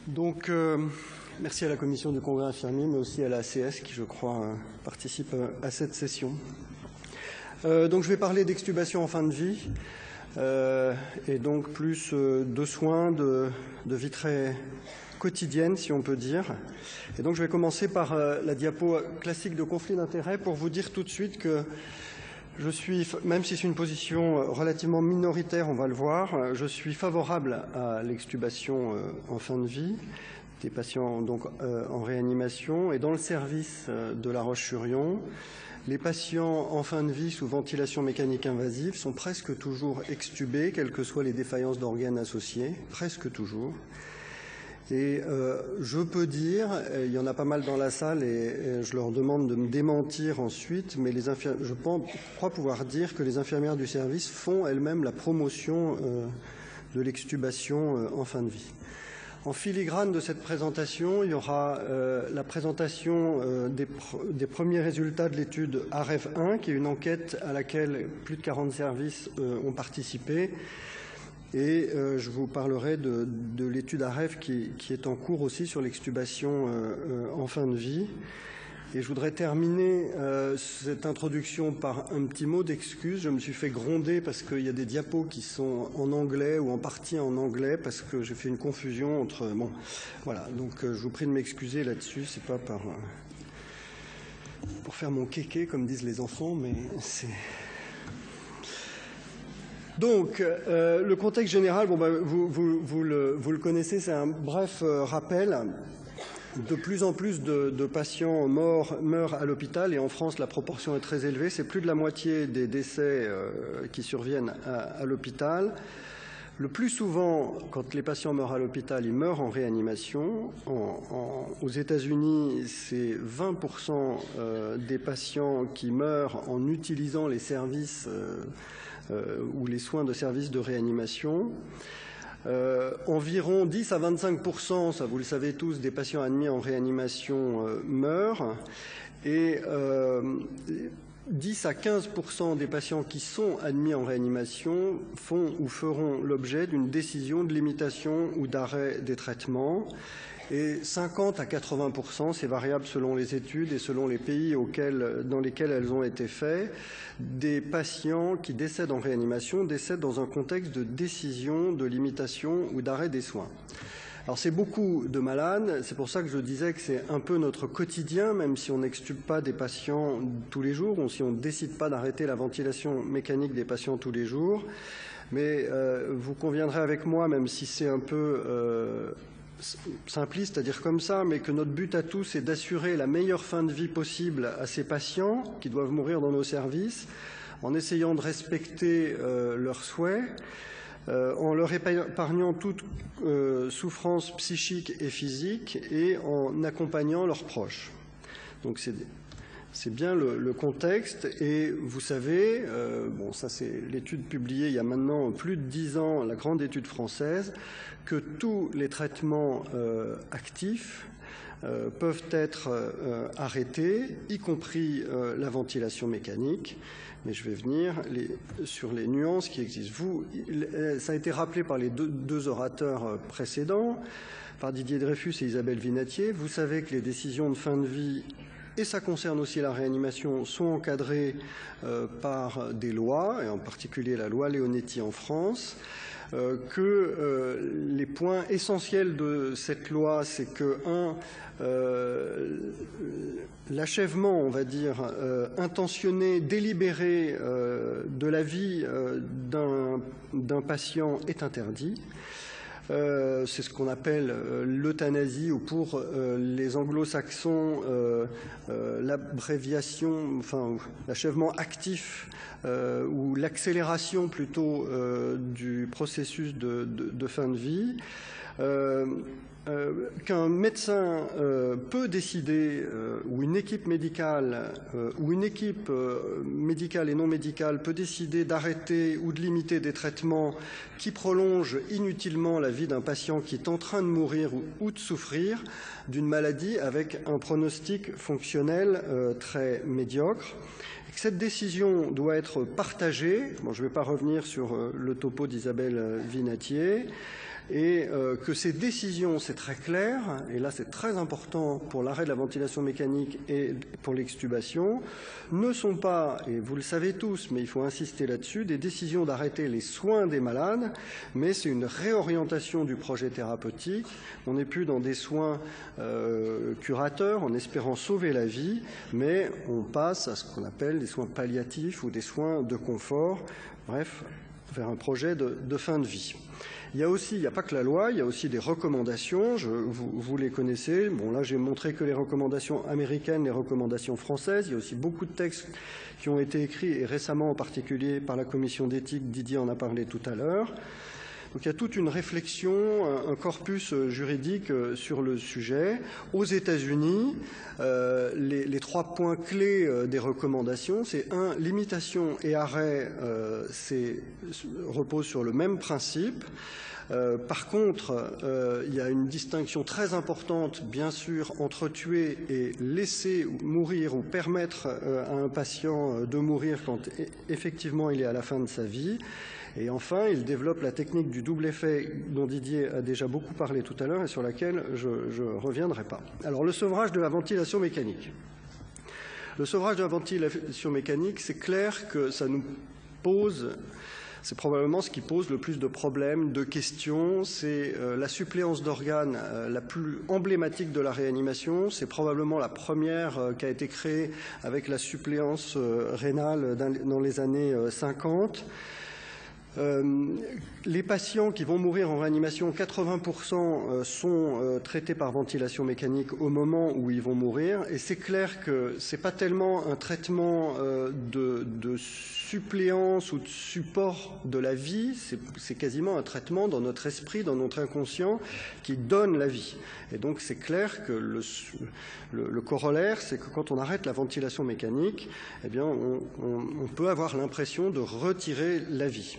Donc, merci à la Commission du Congrès infirmier, mais aussi à la ACS qui, je crois, participe à cette session. Donc, je vais parler d'extubation en fin de vie, et donc plus de soins de vie très quotidienne, si on peut dire. Et donc, je vais commencer par la diapo classique de conflit d'intérêts pour vous dire tout de suite que je suis, même si c'est une position relativement minoritaire, on va le voir, je suis favorable à l'extubation en fin de vie des patients donc, en réanimation. Et dans le service de La Roche-sur-Yon, les patients en fin de vie sous ventilation mécanique invasive sont presque toujours extubés, quelles que soient les défaillances d'organes associées, presque toujours. Et je peux dire, il y en a pas mal dans la salle et je leur demande de me démentir ensuite, mais je crois pouvoir dire que les infirmières du service font elles-mêmes la promotion de l'extubation en fin de vie. En filigrane de cette présentation, il y aura la présentation des premiers résultats de l'étude AREV 1, qui est une enquête à laquelle plus de 40 services ont participé. Et je vous parlerai de l'étude AREV qui est en cours aussi sur l'extubation en fin de vie. Et je voudrais terminer cette introduction par un petit mot d'excuse. Je me suis fait gronder parce qu'il y a des diapos qui sont en anglais ou en partie en anglais parce que j'ai fait une confusion entre... Bon, voilà, donc je vous prie de m'excuser là-dessus. C'est pas pour faire mon kéké, comme disent les enfants, mais c'est... Donc, le contexte général, bon, vous le connaissez, c'est un bref rappel. De plus en plus de patients meurent à l'hôpital et en France, la proportion est très élevée. C'est plus de la moitié des décès qui surviennent à l'hôpital. Le plus souvent, quand les patients meurent à l'hôpital, ils meurent en réanimation. Aux États-Unis, c'est 20% des patients qui meurent en utilisant les services ou les soins de services de réanimation. Environ 10 à 25%, ça vous le savez tous, des patients admis en réanimation meurent. Et 10 à 15% des patients qui sont admis en réanimation font ou feront l'objet d'une décision de limitation ou d'arrêt des traitements. Et 50 à 80%, c'est variable selon les études et selon les pays dans lesquels elles ont été faites, des patients qui décèdent en réanimation décèdent dans un contexte de décision de limitation ou d'arrêt des soins. Alors c'est beaucoup de malades, c'est pour ça que je disais que c'est un peu notre quotidien, même si on n'extube pas des patients tous les jours, ou si on ne décide pas d'arrêter la ventilation mécanique des patients tous les jours. Mais vous conviendrez avec moi, même si c'est un peu simpliste à dire comme ça, mais que notre but à tous est d'assurer la meilleure fin de vie possible à ces patients qui doivent mourir dans nos services, en essayant de respecter leurs souhaits, en leur épargnant toute souffrance psychique et physique et en accompagnant leurs proches. Donc c'est bien le contexte et vous savez, bon ça c'est l'étude publiée il y a maintenant plus de 10 ans, la grande étude française, que tous les traitements actifs peuvent être arrêtés, y compris la ventilation mécanique. Mais je vais venir sur les nuances qui existent. Ça a été rappelé par les deux orateurs précédents, par Didier Dreyfus et Isabelle Vinatier. Vous savez que les décisions de fin de vie, et ça concerne aussi la réanimation, sont encadrées par des lois, et en particulier la loi Leonetti en France. Les points essentiels de cette loi, c'est que, l'achèvement, on va dire, intentionné, délibéré de la vie d'un patient est interdit. C'est ce qu'on appelle l'euthanasie, ou pour les anglo-saxons, l'abréviation, enfin l'achèvement actif ou l'accélération plutôt du processus de fin de vie. Qu'un médecin peut décider, ou une équipe médicale, médicale et non médicale peut décider d'arrêter ou de limiter des traitements qui prolongent inutilement la vie d'un patient qui est en train de mourir ou de souffrir d'une maladie avec un pronostic fonctionnel très médiocre. Cette décision doit être partagée. Bon, je ne vais pas revenir sur le topo d'Isabelle Vinatier. et que ces décisions, c'est très clair, et là c'est très important pour l'arrêt de la ventilation mécanique et pour l'extubation, ne sont pas, et vous le savez tous, mais il faut insister là-dessus, des décisions d'arrêter les soins des malades, mais c'est une réorientation du projet thérapeutique. On n'est plus dans des soins curateurs en espérant sauver la vie, mais on passe à ce qu'on appelle des soins palliatifs ou des soins de confort, bref, vers un projet de fin de vie. Il n'y a pas que la loi, il y a aussi des recommandations, vous les connaissez. Bon, là, j'ai montré que les recommandations américaines, les recommandations françaises. Il y a aussi beaucoup de textes qui ont été écrits, et récemment en particulier par la commission d'éthique, Didier en a parlé tout à l'heure. Donc il y a toute une réflexion, un corpus juridique sur le sujet. Aux États-Unis, les 3 points clés des recommandations, c'est 1, limitation et arrêt repose sur le même principe. Par contre, il y a une distinction très importante, bien sûr, entre tuer et laisser mourir ou permettre à un patient de mourir quand effectivement il est à la fin de sa vie. Et enfin, il développe la technique du double effet dont Didier a déjà beaucoup parlé tout à l'heure et sur laquelle je ne reviendrai pas. Alors, le sevrage de la ventilation mécanique. Le sevrage de la ventilation mécanique, c'est clair que ça nous pose... C'est probablement ce qui pose le plus de problèmes, de questions. C'est la suppléance d'organes la plus emblématique de la réanimation. C'est probablement la première qui a été créée avec la suppléance rénale dans les années 50. Les patients qui vont mourir en réanimation, 80% sont traités par ventilation mécanique au moment où ils vont mourir. Et c'est clair que ce n'est pas tellement un traitement de suppléance ou de support de la vie, c'est quasiment un traitement dans notre esprit, dans notre inconscient, qui donne la vie. Et donc c'est clair que le corollaire, c'est que quand on arrête la ventilation mécanique, eh bien, on peut avoir l'impression de retirer la vie.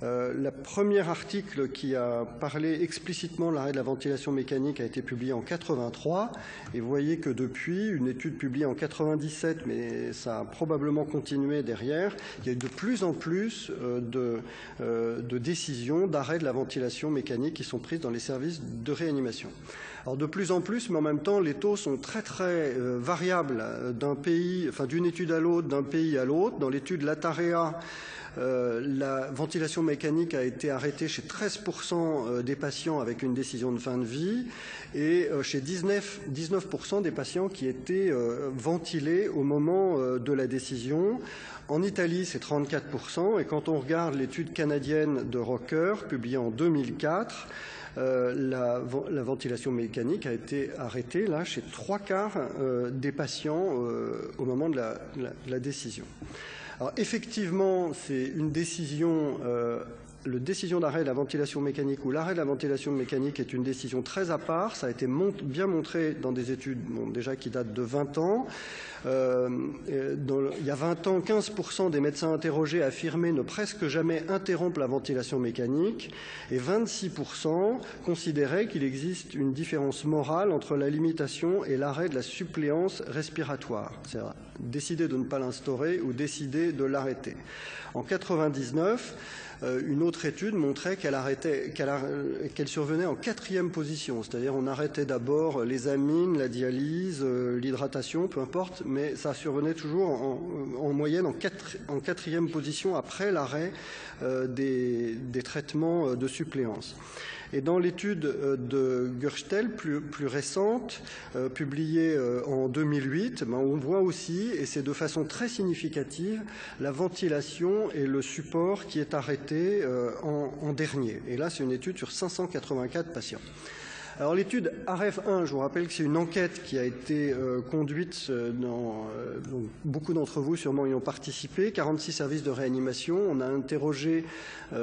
Le premier article qui a parlé explicitement de l'arrêt de la ventilation mécanique a été publié en 83, et vous voyez que depuis, une étude publiée en 97, mais ça a probablement continué derrière, il y a eu de plus en plus de décisions d'arrêt de la ventilation mécanique qui sont prises dans les services de réanimation. Alors de plus en plus, mais en même temps, les taux sont très très variables d'un pays, enfin d'une étude à l'autre, d'un pays à l'autre. Dans l'étude Latarea, la ventilation mécanique a été arrêtée chez 13% des patients avec une décision de fin de vie et chez 19% des patients qui étaient ventilés au moment de la décision. En Italie, c'est 34%, et quand on regarde l'étude canadienne de Rocker, publiée en 2004, la ventilation mécanique a été arrêtée là chez 3/4 des patients au moment de la décision. Alors effectivement, c'est une décision, le décision d'arrêt de la ventilation mécanique ou l'arrêt de la ventilation mécanique est une décision très à part. Ça a été bien montré dans des études déjà qui datent de 20 ans. Il y a 20 ans, 15% des médecins interrogés affirmaient ne presque jamais interrompre la ventilation mécanique et 26% considéraient qu'il existe une différence morale entre la limitation et l'arrêt de la suppléance respiratoire. C'est-à-dire décider de ne pas l'instaurer ou décider de l'arrêter. En 99, une autre étude montrait qu'elle survenait en 4e position, c'est-à-dire on arrêtait d'abord les amines, la dialyse, l'hydratation, peu importe, mais ça survenait toujours en moyenne en 4e position après l'arrêt des traitements de suppléance. Et dans l'étude de Gurstel, plus récente, publiée en 2008, on voit aussi, et c'est de façon très significative, la ventilation et le support qui est arrêté en dernier. Et là, c'est une étude sur 584 patients. Alors l'étude AREF1, je vous rappelle que c'est une enquête qui a été conduite donc beaucoup d'entre vous sûrement y ont participé, 46 services de réanimation. On a interrogé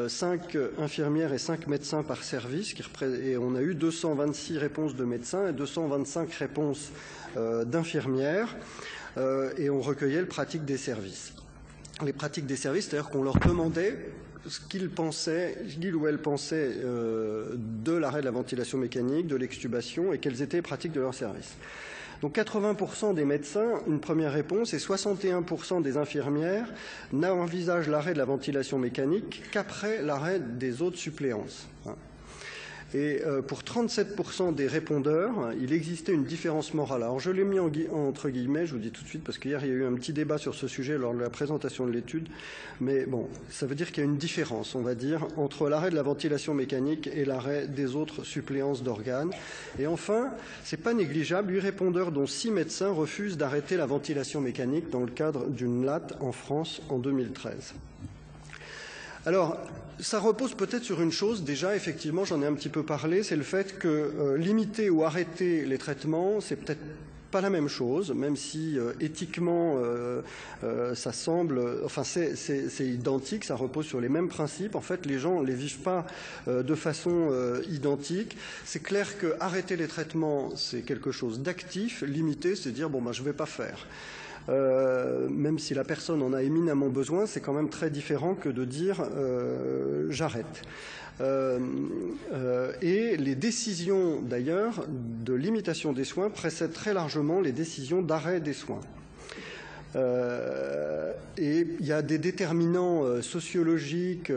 5 infirmières et 5 médecins par service et on a eu 226 réponses de médecins et 225 réponses d'infirmières et on recueillait les pratiques des services. Les pratiques des services, c'est-à-dire qu'on leur demandait ce qu'ils ou elles pensaient de l'arrêt de la ventilation mécanique, de l'extubation et quelles étaient les pratiques de leur service. Donc 80% des médecins, une première réponse, et 61% des infirmières n'envisagent l'arrêt de la ventilation mécanique qu'après l'arrêt des autres suppléances. Et pour 37% des répondeurs, il existait une différence morale. Alors je l'ai mis entre guillemets, je vous dis tout de suite, parce qu'hier il y a eu un petit débat sur ce sujet lors de la présentation de l'étude. Mais bon, ça veut dire qu'il y a une différence, on va dire, entre l'arrêt de la ventilation mécanique et l'arrêt des autres suppléances d'organes. Et enfin, c'est pas négligeable, 8 répondeurs dont 6 médecins refusent d'arrêter la ventilation mécanique dans le cadre d'une LAT en France en 2013. Alors, ça repose peut-être sur une chose, déjà, effectivement, j'en ai un petit peu parlé, c'est le fait que limiter ou arrêter les traitements, c'est peut-être pas la même chose, même si éthiquement ça semble, enfin c'est identique, ça repose sur les mêmes principes. En fait, les gens ne les vivent pas de façon identique. C'est clair que arrêter les traitements, c'est quelque chose d'actif. Limiter, c'est dire bon ben je vais pas faire. Même si la personne en a éminemment besoin, c'est quand même très différent que de dire j'arrête. Et les décisions, d'ailleurs, de limitation des soins précèdent très largement les décisions d'arrêt des soins. Et il y a des déterminants sociologiques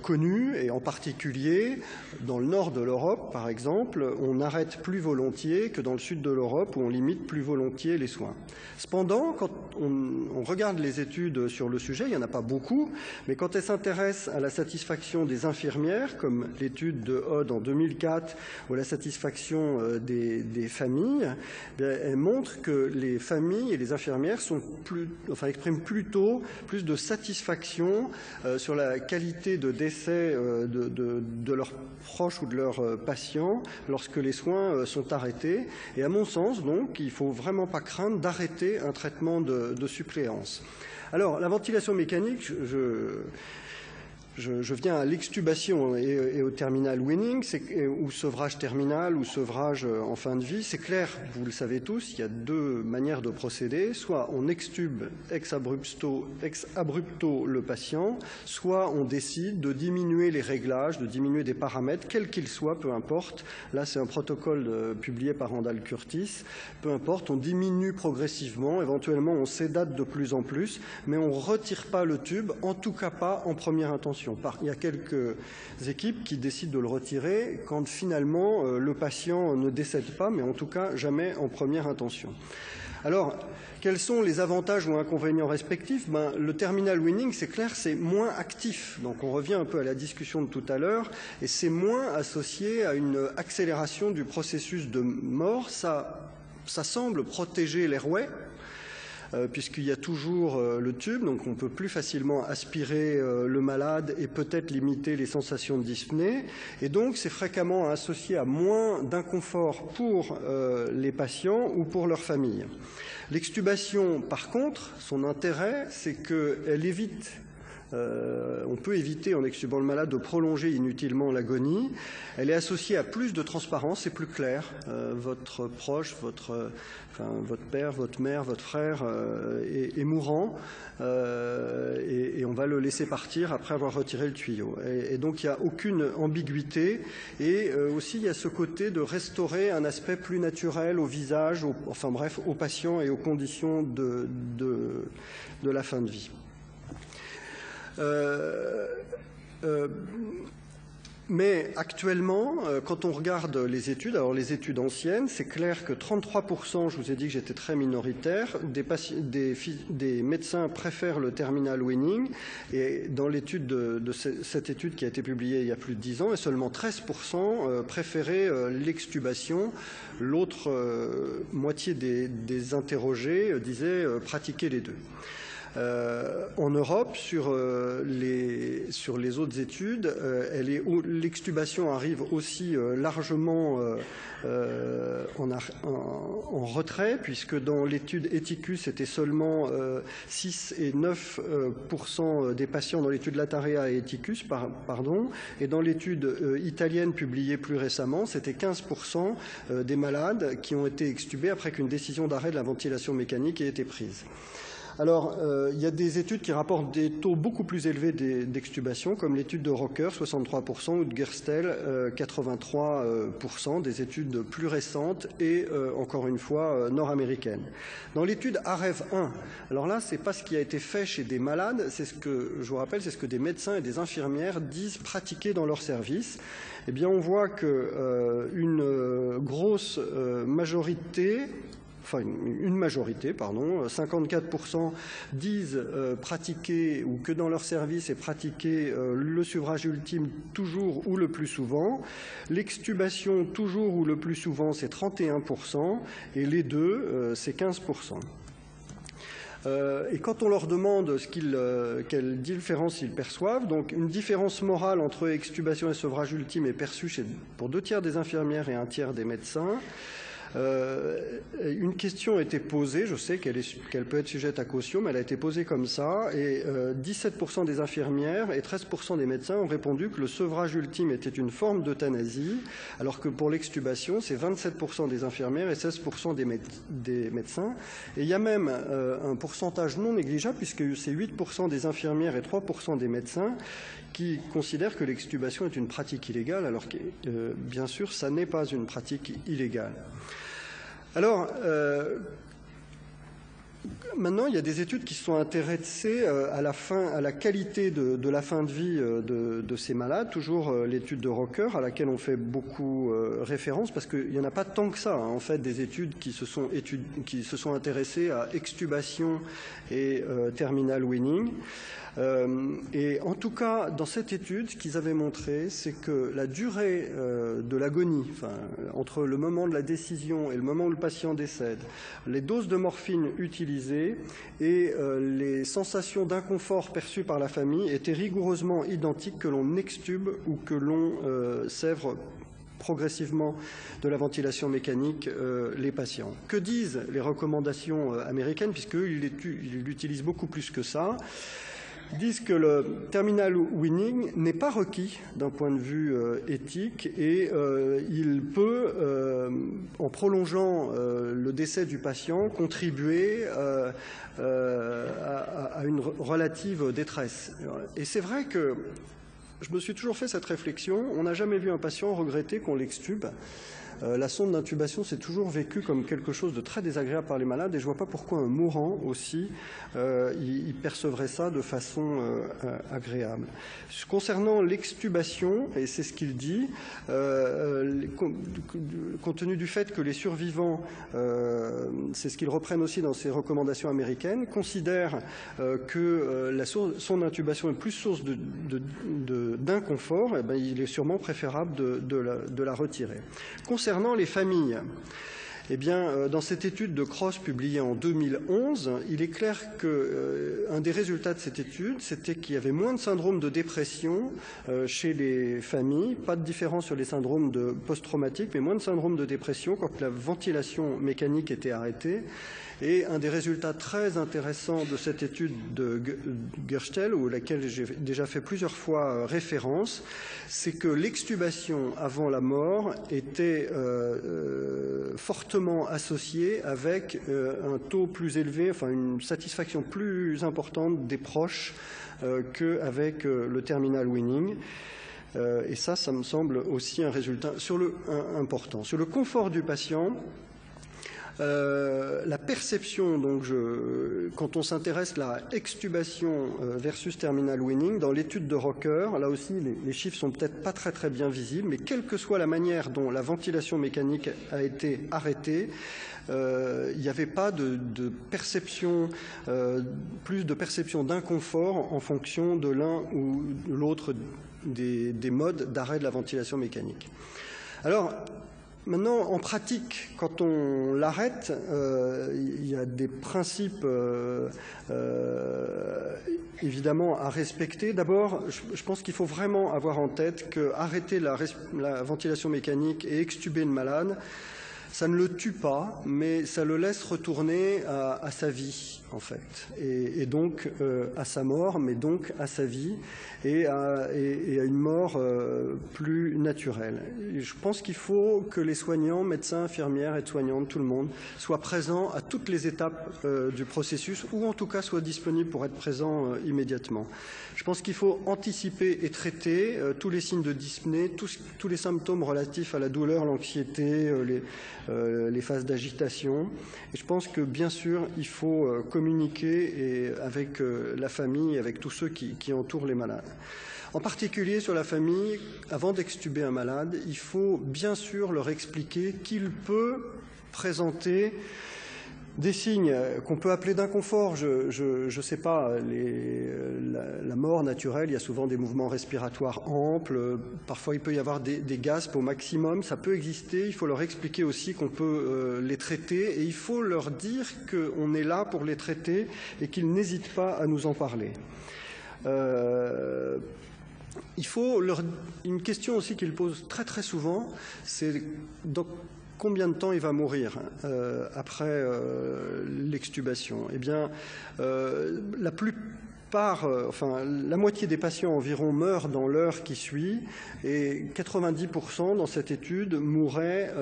connus, et en particulier dans le nord de l'Europe, par exemple, on arrête plus volontiers que dans le sud de l'Europe où on limite plus volontiers les soins. Cependant, quand on regarde les études sur le sujet, il n'y en a pas beaucoup, mais quand elles s'intéressent à la satisfaction des infirmières, comme l'étude de Hod en 2004, ou la satisfaction des familles, elles montrent que les familles et les infirmières expriment plutôt plus de satisfaction sur la qualité de décès de leurs proches ou de leurs patients lorsque les soins sont arrêtés. Et à mon sens, donc, il ne faut vraiment pas craindre d'arrêter un traitement de suppléance. Alors, la ventilation mécanique, je viens à l'extubation et au terminal weaning, ou sevrage terminal ou sevrage en fin de vie. C'est clair, vous le savez tous, il y a deux manières de procéder. Soit on extube ex abrupto le patient, soit on décide de diminuer les réglages, de diminuer des paramètres, quels qu'ils soient, peu importe. Là, c'est un protocole publié par Randall Curtis. Peu importe, on diminue progressivement, éventuellement on sédate de plus en plus, mais on ne retire pas le tube, en tout cas pas en première intention. Il y a quelques équipes qui décident de le retirer quand finalement le patient ne décède pas, mais en tout cas jamais en première intention. Alors, quels sont les avantages ou inconvénients respectifs? Le terminal weaning, c'est clair, c'est moins actif. Donc on revient un peu à la discussion de tout à l'heure, et c'est moins associé à une accélération du processus de mort. Ça semble protéger l'airway, puisqu'il y a toujours le tube, donc on peut plus facilement aspirer le malade et peut-être limiter les sensations de dyspnée. Et donc, c'est fréquemment associé à moins d'inconfort pour les patients ou pour leur famille. L'extubation, par contre, son intérêt, c'est qu'elle évite on peut éviter, en extubant le malade, de prolonger inutilement l'agonie. Elle est associée à plus de transparence, c'est plus clair. Votre proche, votre père, votre mère, votre frère est mourant et on va le laisser partir après avoir retiré le tuyau. Et donc il n'y a aucune ambiguïté. Et aussi il y a ce côté de restaurer un aspect plus naturel au visage, aux patients et aux conditions de la fin de vie. Mais actuellement, quand on regarde les études, alors les études anciennes, c'est clair que 33%, je vous ai dit que j'étais très minoritaire, des médecins préfèrent le terminal weaning, et dans l'étude de cette étude qui a été publiée il y a plus de 10 ans, et seulement 13% préféraient l'extubation. L'autre moitié des interrogés disaient pratiquer les deux. En Europe, sur les autres études, l'extubation arrive aussi largement en retrait, puisque dans l'étude Ethicus, c'était seulement 6 et 9% des patients dans l'étude Latarea et Ethicus, et dans l'étude italienne publiée plus récemment, c'était 15% des malades qui ont été extubés après qu'une décision d'arrêt de la ventilation mécanique ait été prise. Alors, il y a des études qui rapportent des taux beaucoup plus élevés d'extubation, comme l'étude de Rocker, 63%, ou de Gerstel, 83%, des études plus récentes et, encore une fois, nord-américaines. Dans l'étude AREV 1, alors là, ce n'est pas ce qui a été fait chez des malades, c'est ce que, je vous rappelle, c'est ce que des médecins et des infirmières disent pratiquer dans leur service. Eh bien, on voit qu'une grosse majorité, enfin une majorité, pardon, 54% disent pratiquer ou que dans leur service est pratiqué le sevrage ultime toujours ou le plus souvent. L'extubation toujours ou le plus souvent, c'est 31%, et les deux, c'est 15%. Et quand on leur demande quelle différence ils perçoivent, donc une différence morale entre extubation et sevrage ultime est perçue pour 2 tiers des infirmières et 1 tiers des médecins. Une question a été posée, je sais qu'elle peut être sujette à caution, mais elle a été posée comme ça, et 17% des infirmières et 13% des médecins ont répondu que le sevrage ultime était une forme d'euthanasie, alors que pour l'extubation, c'est 27% des infirmières et 16% des médecins. Et il y a même un pourcentage non négligeable, puisque c'est 8% des infirmières et 3% des médecins qui considèrent que l'extubation est une pratique illégale, alors que, bien sûr, ça n'est pas une pratique illégale. Alors, maintenant, il y a des études qui se sont intéressées à la qualité de la fin de vie de ces malades, toujours l'étude de Rocker, à laquelle on fait beaucoup référence, parce qu'il n'y en a pas tant que ça, hein, en fait, des études qui se sont intéressées à extubation et terminal weaning. Et en tout cas, dans cette étude, ce qu'ils avaient montré, c'est que la durée de l'agonie, entre le moment de la décision et le moment où le patient décède, les doses de morphine utilisées et les sensations d'inconfort perçues par la famille étaient rigoureusement identiques que l'on extube ou que l'on sèvre progressivement de la ventilation mécanique les patients. Que disent les recommandations américaines, puisqu'ils l'utilisent beaucoup plus que ça? Disent que le terminal weaning n'est pas requis d'un point de vue éthique et il peut, en prolongeant le décès du patient, contribuer à une relative détresse. Et c'est vrai que je me suis toujours fait cette réflexion, on n'a jamais vu un patient regretter qu'on l'extube. La sonde d'intubation, c'est toujours vécu comme quelque chose de très désagréable par les malades et je ne vois pas pourquoi un mourant aussi, il percevrait ça de façon agréable. Concernant l'extubation, et c'est ce qu'il dit, compte tenu du fait que les survivants, c'est ce qu'ils reprennent aussi dans ces recommandations américaines, considèrent que la sonde d'intubation est plus source d'inconfort, eh bien, il est sûrement préférable de la retirer. Concernant les familles, eh bien, dans cette étude de Cross publiée en 2011, il est clair qu'un des résultats de cette étude, c'était qu'il y avait moins de syndromes de dépression chez les familles, pas de différence sur les syndromes post-traumatiques, mais moins de syndromes de dépression quand la ventilation mécanique était arrêtée. Et un des résultats très intéressants de cette étude de Gerstel, à laquelle j'ai déjà fait plusieurs fois référence, c'est que l'extubation avant la mort était fortement associée avec un taux plus élevé, enfin une satisfaction plus importante des proches qu'avec le terminal weaning. Et ça me semble aussi un résultat important. Sur le confort du patient, la perception, donc quand on s'intéresse à la extubation versus terminal weaning, dans l'étude de Rocker, là aussi les chiffres sont peut-être pas très bien visibles, mais quelle que soit la manière dont la ventilation mécanique a été arrêtée, il n'y avait pas de perception, plus de perception d'inconfort en fonction de l'un ou de l'autre des modes d'arrêt de la ventilation mécanique. Alors, maintenant, en pratique, quand on l'arrête, il y a des principes évidemment à respecter. D'abord, je pense qu'il faut vraiment avoir en tête que arrêter la ventilation mécanique et extuber le malade, Ça ne le tue pas, mais ça le laisse retourner à sa vie, en fait, et donc à sa mort, mais donc à sa vie, et à une mort plus naturelle. Et je pense qu'il faut que les soignants, médecins, infirmières, aides-soignantes, tout le monde, soient présents à toutes les étapes du processus, ou en tout cas soient disponibles pour être présents immédiatement. Je pense qu'il faut anticiper et traiter tous les signes de dyspnée, tous les symptômes relatifs à la douleur, l'anxiété, les phases d'agitation. Et je pense que, bien sûr, il faut communiquer avec la famille, avec tous ceux qui entourent les malades. En particulier sur la famille, avant d'extuber un malade, il faut bien sûr leur expliquer qu'il peut présenter des signes qu'on peut appeler d'inconfort. Je sais pas, la mort naturelle, il y a souvent des mouvements respiratoires amples, parfois il peut y avoir des gaspes au maximum, ça peut exister, il faut leur expliquer aussi qu'on peut les traiter et il faut leur dire qu'on est là pour les traiter et qu'ils n'hésitent pas à nous en parler. Il faut une question aussi qu'ils posent très très souvent, c'est donc combien de temps il va mourir après l'extubation? Eh bien, la plupart, enfin la moitié des patients environ meurent dans l'heure qui suit et 90% dans cette étude mourraient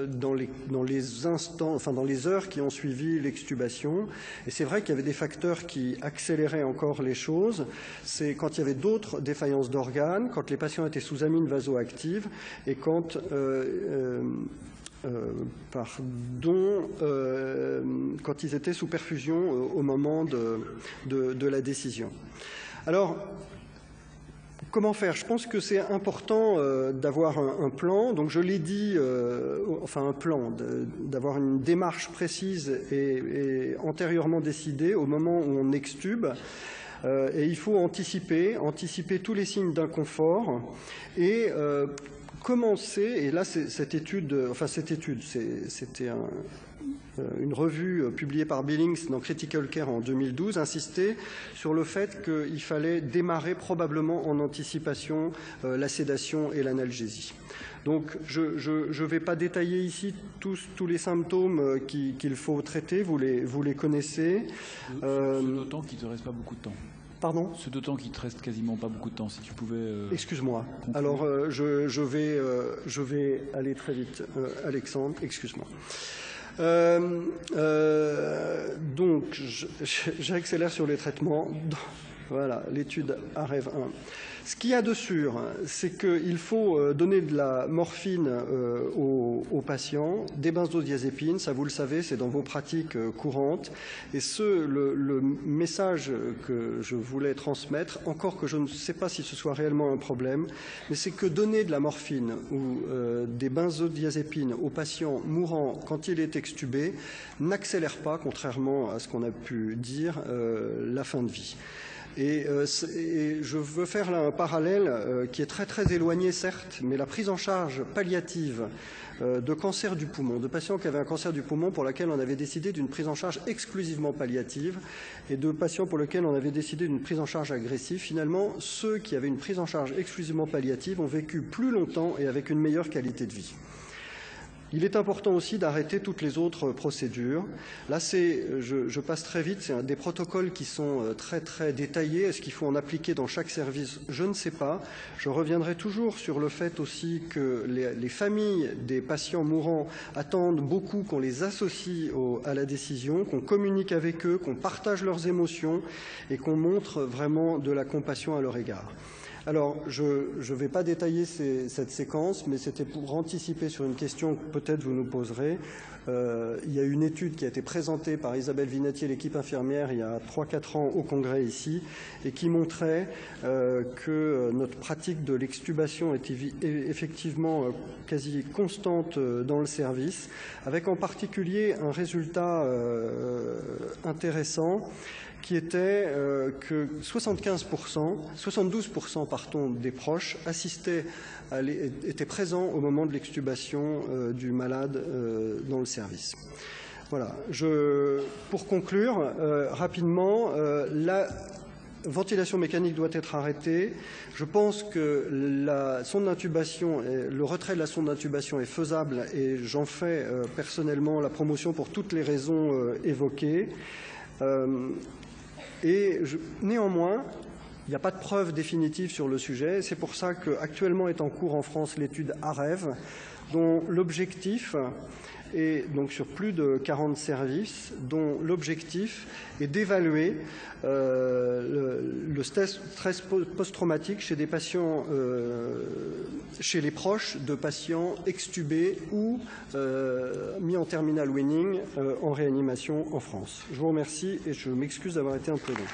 dans les instants, enfin dans les heures qui ont suivi l'extubation. Et c'est vrai qu'il y avait des facteurs qui accéléraient encore les choses. C'est quand il y avait d'autres défaillances d'organes, quand les patients étaient sous amine vasoactive et quand quand ils étaient sous perfusion au moment de la décision. Alors, comment faire? Je pense que c'est important d'avoir un plan. Donc, je l'ai dit, enfin un plan, d'avoir une démarche précise et antérieurement décidée au moment où on extube. Et il faut anticiper tous les signes d'inconfort et commencer, et là c'était une revue publiée par Billings dans Critical Care en 2012, insistait sur le fait qu'il fallait démarrer probablement en anticipation la sédation et l'analgésie. Donc je ne vais pas détailler ici tous les symptômes qu'il faut traiter, vous les connaissez. D'autant qu'il ne te reste pas beaucoup de temps. Pardon ? C'est d'autant qu'il ne te reste quasiment pas beaucoup de temps, si tu pouvais... Excuse-moi. Alors, je vais aller très vite. Alexandre, excuse-moi. Donc, j'accélère sur les traitements. Voilà, l'étude AREV 1. Ce qu'il y a de sûr, c'est qu'il faut donner de la morphine aux patients, des benzodiazépines, ça vous le savez, c'est dans vos pratiques courantes. Et le message que je voulais transmettre, encore que je ne sais pas si ce soit réellement un problème, mais c'est que donner de la morphine ou des benzodiazépines aux patients mourants quand il est extubé n'accélère pas, contrairement à ce qu'on a pu dire, la fin de vie. Et je veux faire là un parallèle qui est très très éloigné certes, mais la prise en charge palliative de cancer du poumon, de patients qui avaient un cancer du poumon pour laquelle on avait décidé d'une prise en charge exclusivement palliative et de patients pour lesquels on avait décidé d'une prise en charge agressive, finalement ceux qui avaient une prise en charge exclusivement palliative ont vécu plus longtemps et avec une meilleure qualité de vie. Il est important aussi d'arrêter toutes les autres procédures. Là, je passe très vite, c'est des protocoles qui sont très très détaillés. Est-ce qu'il faut en appliquer dans chaque service? Je ne sais pas. Je reviendrai toujours sur le fait aussi que les familles des patients mourants attendent beaucoup qu'on les associe à la décision, qu'on communique avec eux, qu'on partage leurs émotions et qu'on montre vraiment de la compassion à leur égard. Alors, je ne vais pas détailler cette séquence, mais c'était pour anticiper sur une question que peut-être vous nous poserez. Il y a une étude qui a été présentée par Isabelle Vinatier, l'équipe infirmière, il y a 3-4 ans au Congrès ici, et qui montrait que notre pratique de l'extubation était effectivement quasi constante dans le service, avec en particulier un résultat intéressant, qui était que 72% des proches étaient présents au moment de l'extubation du malade dans le service. Voilà. Pour conclure rapidement, ventilation mécanique doit être arrêtée. Je pense que la sonde d'intubation, le retrait de la sonde d'intubation est faisable et j'en fais personnellement la promotion pour toutes les raisons évoquées. Néanmoins, il n'y a pas de preuve définitive sur le sujet. C'est pour ça qu'actuellement est en cours en France l'étude AREV, dont l'objectif est, donc sur plus de 40 services, dont l'objectif est d'évaluer le stress post-traumatique chez des patients, chez les proches de patients extubés ou mis en terminal weaning en réanimation en France. Je vous remercie et je m'excuse d'avoir été un peu long.